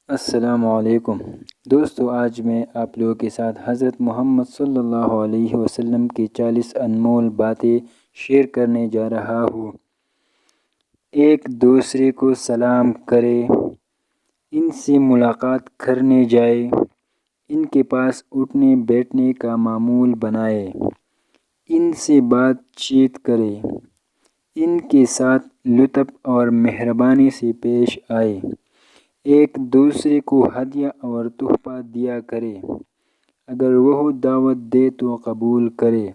السلام علیکم دوستو، آج میں آپ لوگوں کے ساتھ حضرت محمد صلی اللہ علیہ وسلم کی 40 انمول باتیں شیئر کرنے جا رہا ہوں۔ ایک دوسرے کو سلام کرے، ان سے ملاقات کرنے جائے، ان کے پاس اٹھنے بیٹھنے کا معمول بنائے، ان سے بات چیت کرے، ان کے ساتھ لطف اور مہربانی سے پیش آئے، ایک دوسرے کو ہدیہ اور تحفہ دیا کرے، اگر وہ دعوت دے تو قبول کرے،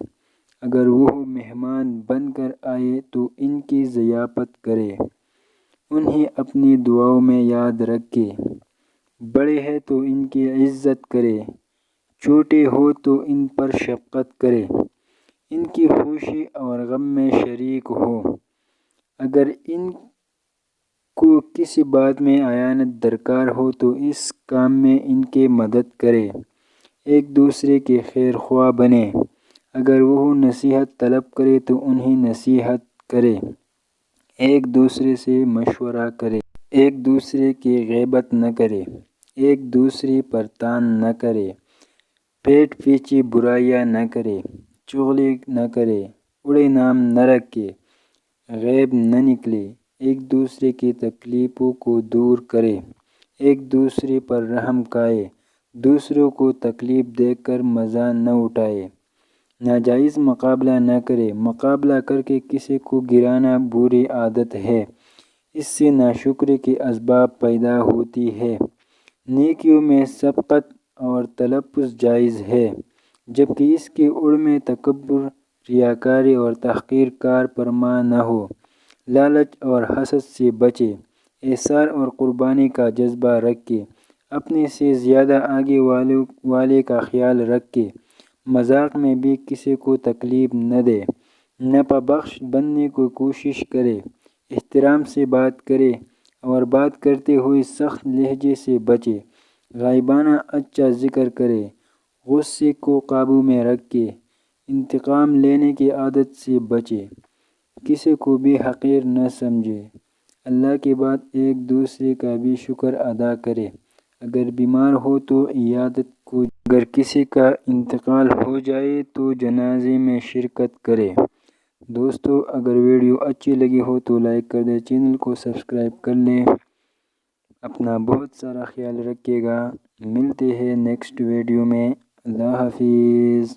اگر وہ مہمان بن کر آئے تو ان کی ضیافت کرے، انہیں اپنی دعاؤں میں یاد رکھے، بڑے ہیں تو ان کی عزت کرے، چھوٹے ہو تو ان پر شفقت کرے، ان کی خوشی اور غم میں شریک ہو، اگر ان کو کسی بات میں اعانت درکار ہو تو اس کام میں ان کی مدد کرے، ایک دوسرے کے خیر خواہ بنے، اگر وہ نصیحت طلب کرے تو انہیں نصیحت کرے، ایک دوسرے سے مشورہ کرے، ایک دوسرے کی غیبت نہ کرے، ایک دوسرے پر طعن نہ کرے، پیٹ پیچھے برائیاں نہ کرے، چغلی نہ کرے، اڑے نام نہ رکھے، غیب نہ نکلے، ایک دوسرے کی تکلیفوں کو دور کرے، ایک دوسرے پر رحم کھائے، دوسروں کو تکلیف دے کر مزہ نہ اٹھائے، ناجائز مقابلہ نہ کرے، مقابلہ کر کے کسی کو گرانا بری عادت ہے، اس سے ناشکری کے اسباب پیدا ہوتی ہے، نیکیوں میں سبقت اور تلفظ جائز ہے، جبکہ اس کی اڑ میں تکبر، ریاکاری اور تحقیر کار فرما نہ ہو، لالچ اور حسد سے بچے، ایثار اور قربانی کا جذبہ رکھے، اپنے سے زیادہ آگے والے کا خیال رکھے، مذاق میں بھی کسی کو تکلیف نہ دے، نفع بخش بننے کی کوشش کرے، احترام سے بات کرے اور بات کرتے ہوئے سخت لہجے سے بچے، غائبانہ اچھا ذکر کرے، غصے کو قابو میں رکھے، انتقام لینے کی عادت سے بچے، کسی کو بھی حقیر نہ سمجھے، اللہ کے بعد ایک دوسرے کا بھی شکر ادا کرے، اگر بیمار ہو تو عیادت کو، اگر کسی کا انتقال ہو جائے تو جنازے میں شرکت کرے۔ دوستو، اگر ویڈیو اچھی لگی ہو تو لائک کر دیں، چینل کو سبسکرائب کر لیں، اپنا بہت سارا خیال رکھیے گا، ملتے ہیں نیکسٹ ویڈیو میں، اللہ حافظ۔